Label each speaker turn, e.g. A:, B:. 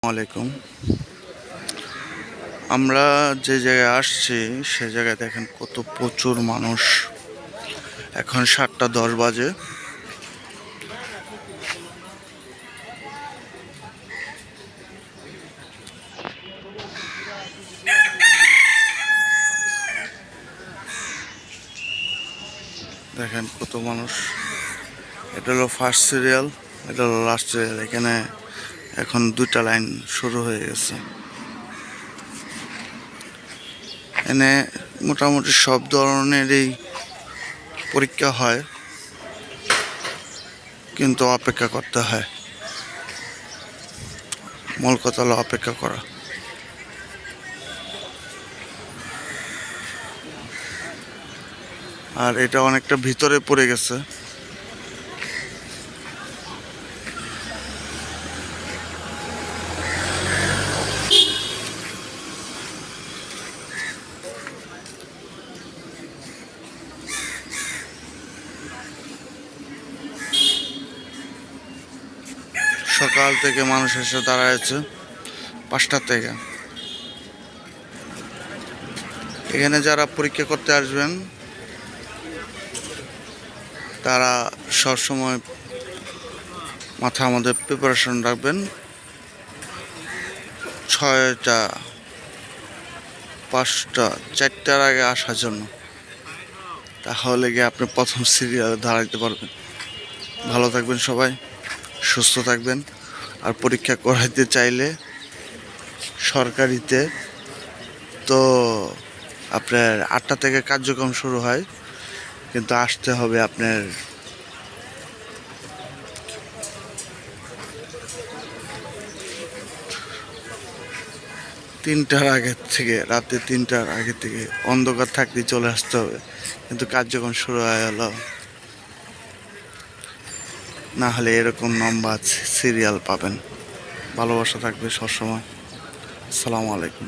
A: আলাইকুম। আমরা যে জায়গায় আসছি সে জায়গায় দেখেন কত প্রচুর মানুষ। এখন 7:10 বাজে। দেখেন কত মানুষ। এটা হলো ফার্স্ট সিরিয়াল, এটা হলো লাস্ট সিরিয়াল। এখানে এখন 2টা লাইন শুরু হয়ে গেছে। এখানে মোটামুটি সব ধরনেরই পরীক্ষা হয়, কিন্তু অপেক্ষা করতে হয়। মূল কথা হলো অপেক্ষা করা। আর এটা অনেকটা ভিতরে পড়ে গেছে। সকাল থেকে মানুষ এসে দাঁড়াচ্ছে 5টা থেকে। এখানে যারা পরীক্ষা করতে আসবেন তারা সবসময় মাথার মধ্যে প্রিপারেশন রাখবেন 6টা 5টা 4টার আগে আসার জন্য। তাহলে গিয়ে আপনি প্রথম সিরিয়ালে দাঁড়াইতে পারবেন। ভালো থাকবেন সবাই, সুস্থ থাকবেন। আর পরীক্ষা করাইতে চাইলে সরকারিতে তো আপনার 8টা থেকে কার্যক্রম শুরু হয়, কিন্তু আসতে হবে আপনার 3টার আগে থেকে, রাতে 3টার আগে থেকে অন্ধকার থাকতে চলে আসতে হবে। কিন্তু কার্যক্রম শুরু হয়ে গেল, না হলে এরকম লম্বা সিরিয়াল পাবেন। ভালোবাসা থাকবে সবসময়। আসসালামু আলাইকুম।